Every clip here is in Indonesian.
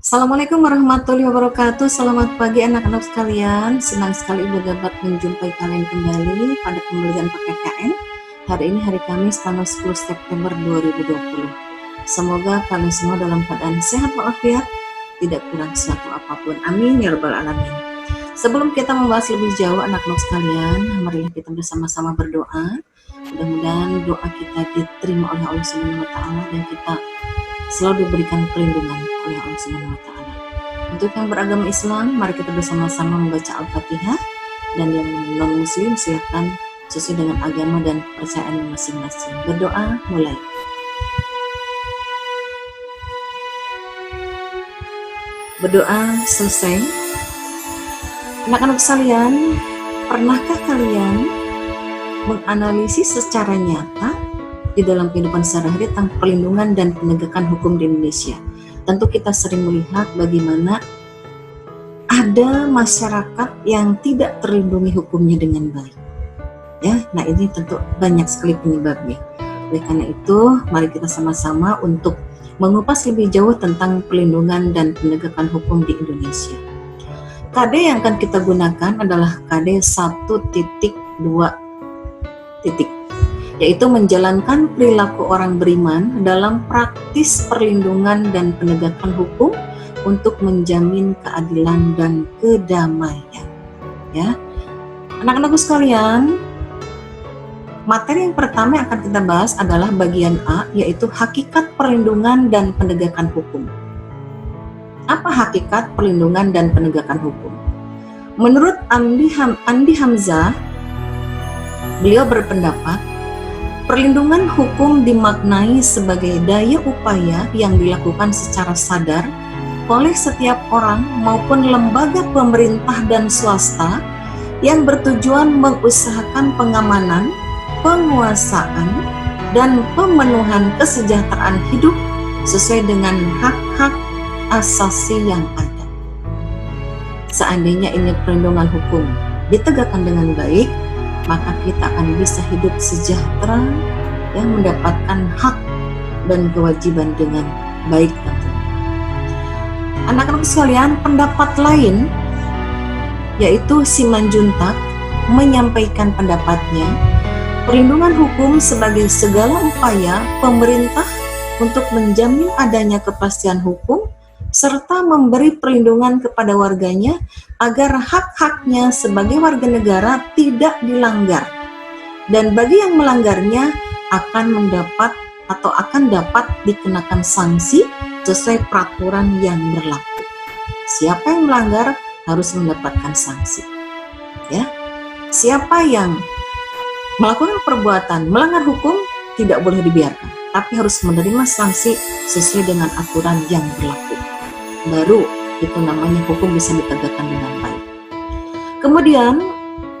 Assalamualaikum warahmatullahi wabarakatuh. Selamat pagi anak-anak sekalian. Senang sekali Ibu dapat menjumpai kalian kembali pada pembelajaran PPKN. Hari ini hari Kamis tanggal 10 September 2020. Semoga kalian semua dalam keadaan sehat walafiat, tidak kurang suatu apapun. Amin ya rabbal alamin. Sebelum kita membahas lebih jauh anak-anak sekalian, marilah kita bersama-sama berdoa. Mudah-mudahan doa kita diterima oleh Allah Subhanahu wa taala dan kita selalu diberikan perlindungan oleh Allah Subhanahu wa taala. Untuk yang beragama Islam, mari kita bersama-sama membaca Al-Fatihah, dan yang non-muslim silakan sesuai dengan agama dan kepercayaan masing-masing. Berdoa mulai. Berdoa selesai. Anak-anak sekalian, pernahkah kalian menganalisis secara nyata di dalam kehidupan sehari-hari tentang perlindungan dan penegakan hukum di Indonesia? Tentu kita sering melihat bagaimana ada masyarakat yang tidak terlindungi hukumnya dengan baik. Ya, nah ini tentu banyak sekali penyebabnya. Oleh karena itu, mari kita sama-sama untuk mengupas lebih jauh tentang perlindungan dan penegakan hukum di Indonesia. KD yang akan kita gunakan adalah KD 1.2, yaitu menjalankan perilaku orang beriman dalam praktis perlindungan dan penegakan hukum untuk menjamin keadilan dan kedamaian. Ya, anak-anakku sekalian, materi yang pertama yang akan kita bahas adalah bagian A, yaitu hakikat perlindungan dan penegakan hukum. Apa hakikat perlindungan dan penegakan hukum? Menurut Andi Hamzah, beliau berpendapat perlindungan hukum dimaknai sebagai daya upaya yang dilakukan secara sadar oleh setiap orang maupun lembaga pemerintah dan swasta yang bertujuan mengusahakan pengamanan, penguasaan, dan pemenuhan kesejahteraan hidup sesuai dengan hak-hak asasi yang ada. Seandainya ini perlindungan hukum ditegakkan dengan baik, maka kita akan bisa hidup sejahtera, yang mendapatkan hak dan kewajiban dengan baik tentunya. Anak-anak sekalian, pendapat lain yaitu Simanjuntak menyampaikan pendapatnya, perlindungan hukum sebagai segala upaya pemerintah untuk menjamin adanya kepastian hukum serta memberi perlindungan kepada warganya agar hak-haknya sebagai warga negara tidak dilanggar, dan bagi yang melanggarnya akan dapat dikenakan sanksi sesuai peraturan yang berlaku. Siapa yang melanggar harus mendapatkan sanksi. Ya, siapa yang melakukan perbuatan melanggar hukum tidak boleh dibiarkan, tapi harus menerima sanksi sesuai dengan aturan yang berlaku. Baru itu namanya hukum bisa ditegakkan dengan baik. Kemudian,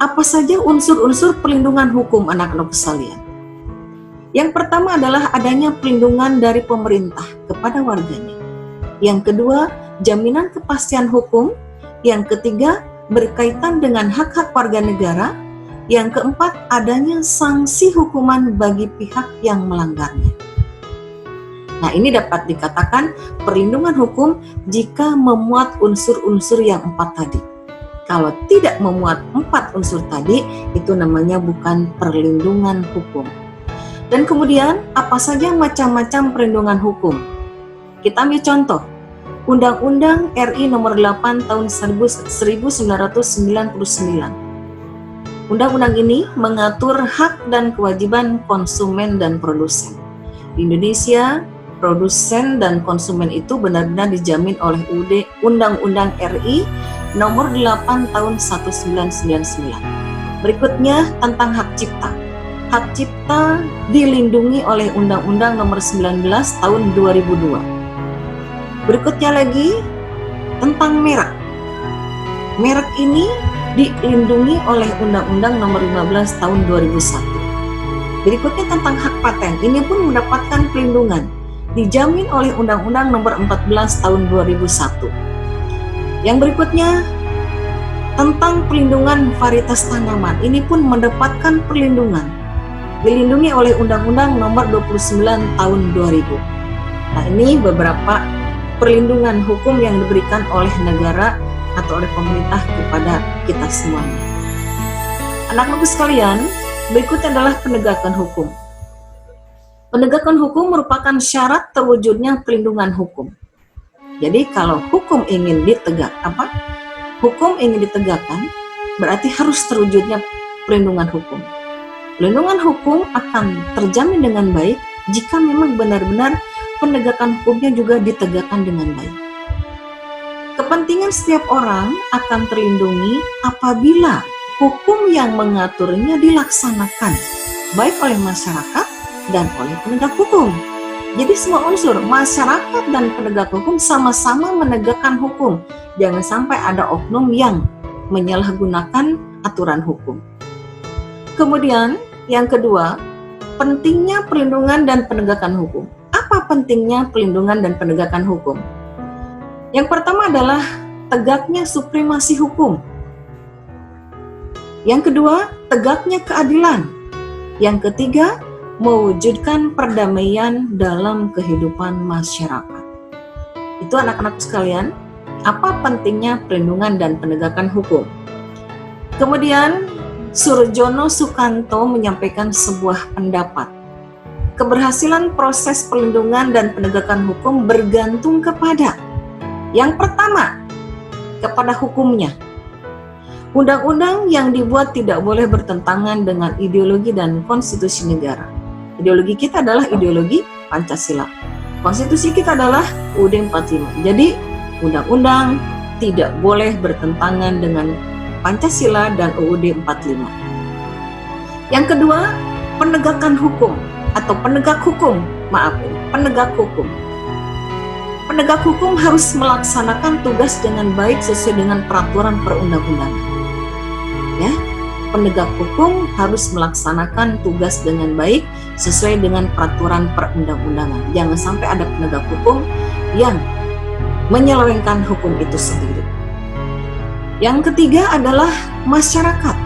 apa saja unsur-unsur perlindungan hukum anak-anak sekalian? Yang pertama adalah adanya perlindungan dari pemerintah kepada warganya. Yang kedua, jaminan kepastian hukum. Yang ketiga, berkaitan dengan hak-hak warga negara. Yang keempat, adanya sanksi hukuman bagi pihak yang melanggarnya. Nah, ini dapat dikatakan perlindungan hukum jika memuat unsur-unsur yang 4 tadi. Kalau tidak memuat 4 unsur tadi, itu namanya bukan perlindungan hukum. Dan kemudian, apa saja macam-macam perlindungan hukum? Kita ambil contoh. Undang-Undang RI nomor 8 tahun 1999. Undang-undang ini mengatur hak dan kewajiban konsumen dan produsen. Di Indonesia, produsen dan konsumen itu benar-benar dijamin oleh Undang-Undang RI nomor 8 tahun 1999. Berikutnya tentang hak cipta. Hak cipta dilindungi oleh Undang-Undang nomor 19 tahun 2002. Berikutnya lagi tentang merek. Merek ini dilindungi oleh Undang-Undang nomor 15 tahun 2001. Berikutnya tentang hak paten. Ini pun mendapatkan perlindungan, dijamin oleh Undang-Undang nomor 14 tahun 2001. Yang berikutnya tentang perlindungan varietas tanaman. Ini pun mendapatkan perlindungan, dilindungi oleh Undang-Undang nomor 29 tahun 2000. Nah, ini beberapa perlindungan hukum yang diberikan oleh negara atau oleh pemerintah kepada kita semuanya. Anak-anak sekalian, berikutnya adalah penegakan hukum. Penegakan hukum merupakan syarat terwujudnya perlindungan hukum. Jadi kalau hukum ingin ditegakkan, berarti harus terwujudnya perlindungan hukum. Perlindungan hukum akan terjamin dengan baik jika memang benar-benar penegakan hukumnya juga ditegakkan dengan baik. Kepentingan setiap orang akan terlindungi apabila hukum yang mengaturnya dilaksanakan, baik oleh masyarakat dan oleh penegak hukum. Jadi semua unsur, masyarakat dan penegak hukum sama-sama menegakkan hukum. Jangan sampai ada oknum yang menyalahgunakan aturan hukum. Kemudian, yang kedua, pentingnya perlindungan dan penegakan hukum. Apa pentingnya perlindungan dan penegakan hukum? Yang pertama adalah tegaknya supremasi hukum. Yang kedua, tegaknya keadilan. Yang ketiga, mewujudkan perdamaian dalam kehidupan masyarakat. Itu anak-anak sekalian, apa pentingnya perlindungan dan penegakan hukum. Kemudian, Surjono Sukanto menyampaikan sebuah pendapat. Keberhasilan proses perlindungan dan penegakan hukum bergantung kepada yang pertama, kepada hukumnya. Undang-undang yang dibuat tidak boleh bertentangan dengan ideologi dan konstitusi negara. Ideologi kita adalah ideologi Pancasila. Konstitusi kita adalah UUD 45. Jadi, undang-undang tidak boleh bertentangan dengan Pancasila dan UUD 45. Yang kedua, penegakan hukum atau penegak hukum. Penegak hukum. Penegak hukum harus melaksanakan tugas dengan baik sesuai dengan peraturan perundang-undangan. Ya, penegak hukum harus melaksanakan tugas dengan baik sesuai dengan peraturan perundang-undangan. Jangan sampai ada penegak hukum yang menyelewengkan hukum itu sendiri. Yang ketiga adalah masyarakat.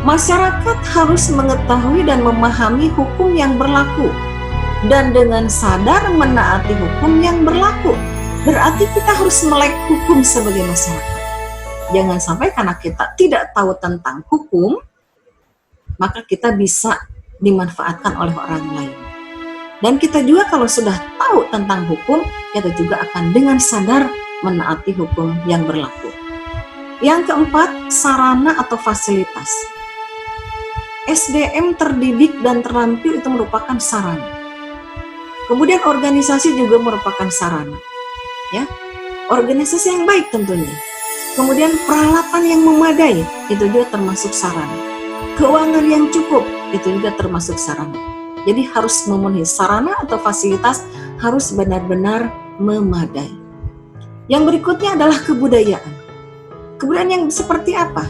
Masyarakat harus mengetahui dan memahami hukum yang berlaku dan dengan sadar menaati hukum yang berlaku. Berarti kita harus melek hukum sebagai masyarakat. Jangan sampai karena kita tidak tahu tentang hukum, maka kita bisa dimanfaatkan oleh orang lain. Dan kita juga kalau sudah tahu tentang hukum, kita juga akan dengan sadar menaati hukum yang berlaku. Yang keempat, sarana atau fasilitas. SDM terdidik dan terampil itu merupakan sarana. Kemudian organisasi juga merupakan sarana. Ya, organisasi yang baik tentunya. Kemudian peralatan yang memadai itu juga termasuk sarana. Keuangan yang cukup itu juga termasuk sarana. Jadi harus memenuhi sarana atau fasilitas harus benar-benar memadai. Yang berikutnya adalah kebudayaan. Kebudayaan yang seperti apa?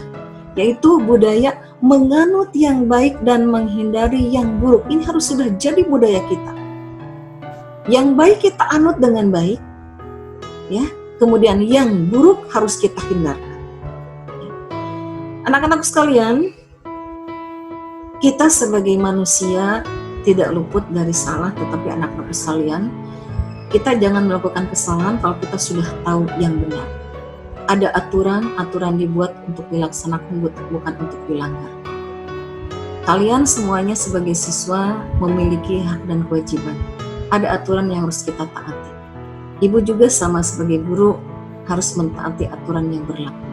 Yaitu budaya menganut yang baik dan menghindari yang buruk. Ini harus sudah jadi budaya kita. Yang baik kita anut dengan baik, ya. Kemudian yang buruk harus kita hindarkan. Anak-anak sekalian, kita sebagai manusia tidak luput dari salah, tetapi anak-anak sekalian, kita jangan melakukan kesalahan kalau kita sudah tahu yang benar. Ada aturan dibuat untuk dilaksanakan, bukan untuk dilanggar. Kalian semuanya sebagai siswa memiliki hak dan kewajiban. Ada aturan yang harus kita taati. Ibu juga sama sebagai guru harus mentaati aturan yang berlaku.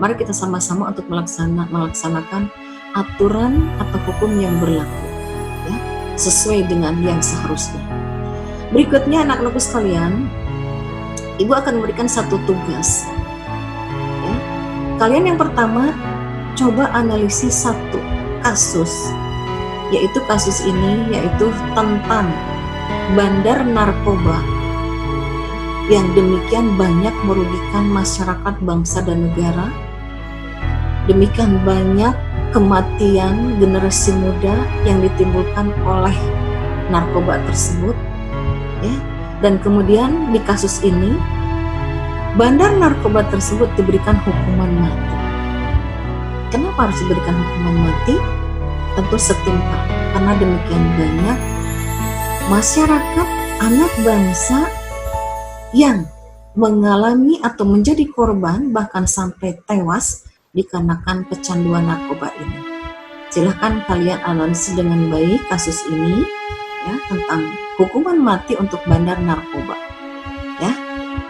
Mari kita sama-sama untuk melaksanakan aturan atau hukum yang berlaku, ya, sesuai dengan yang seharusnya. Berikutnya anak-anakku sekalian, Ibu akan memberikan satu tugas. Ya. Kalian yang pertama, coba analisis satu kasus, yaitu kasus ini yaitu tentang bandar narkoba yang demikian banyak merugikan masyarakat, bangsa, dan negara. Demikian banyak kematian generasi muda yang ditimbulkan oleh narkoba tersebut, ya. Dan kemudian di kasus ini bandar narkoba tersebut diberikan hukuman mati. Kenapa harus diberikan hukuman mati? Tentu setimpal, karena demikian banyak masyarakat, anak bangsa yang mengalami atau menjadi korban bahkan sampai tewas dikarenakan kecanduan narkoba ini. Silahkan kalian analisis dengan baik kasus ini ya, tentang hukuman mati untuk bandar narkoba ya.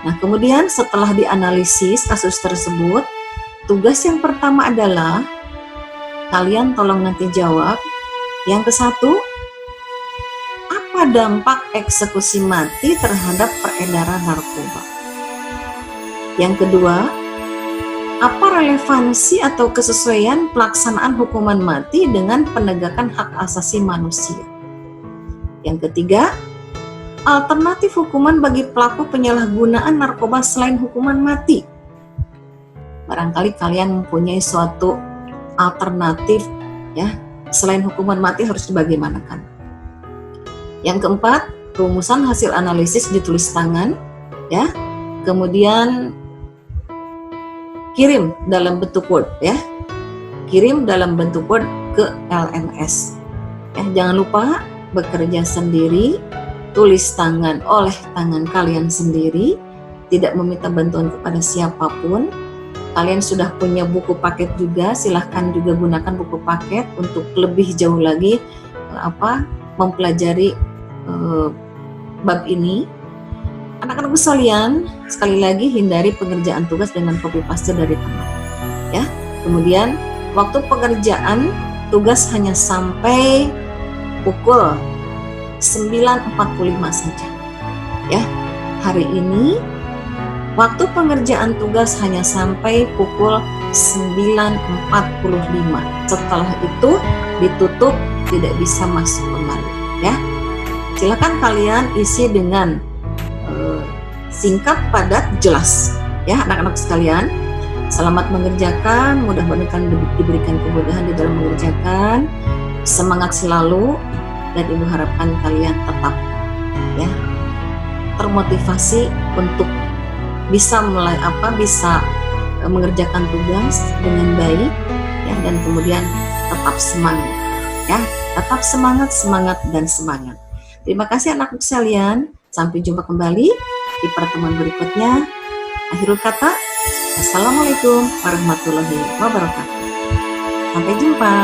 Nah, kemudian setelah dianalisis kasus tersebut, tugas yang pertama adalah kalian tolong nanti jawab. Yang ke-1, apa dampak eksekusi mati terhadap peredaran narkoba? Yang kedua, apa relevansi atau kesesuaian pelaksanaan hukuman mati dengan penegakan hak asasi manusia? Yang ketiga, alternatif hukuman bagi pelaku penyalahgunaan narkoba selain hukuman mati. Barangkali kalian mempunyai suatu alternatif ya, selain hukuman mati harus dibagaimanakan. Yang keempat, rumusan hasil analisis ditulis tangan ya. Kemudian kirim dalam bentuk Word ya. Kirim dalam bentuk Word ke LMS. Ya, jangan lupa bekerja sendiri, tulis tangan oleh tangan kalian sendiri, tidak meminta bantuan kepada siapapun. Kalian sudah punya buku paket juga, silahkan juga gunakan buku paket untuk lebih jauh lagi mempelajari bab ini. Anak-anak sekalian, sekali lagi hindari pengerjaan tugas dengan copy paste dari teman ya. Kemudian waktu pengerjaan tugas hanya sampai pukul 9.45 saja ya. Hari ini waktu pengerjaan tugas hanya sampai pukul 9.45. Setelah itu ditutup, tidak bisa masuk kembali ya. Silakan kalian isi dengan singkat, padat, jelas ya anak-anak sekalian. Selamat mengerjakan, mudah-mudahan diberikan kemudahan di dalam mengerjakan. Semangat selalu, dan ibu harapkan kalian tetap ya termotivasi untuk bisa mengerjakan tugas dengan baik ya, dan kemudian tetap semangat ya, tetap semangat dan semangat. Terima kasih anak-anak sekalian, sampai jumpa kembali di pertemuan berikutnya. Akhirul kata, assalamualaikum warahmatullahi wabarakatuh. Sampai jumpa.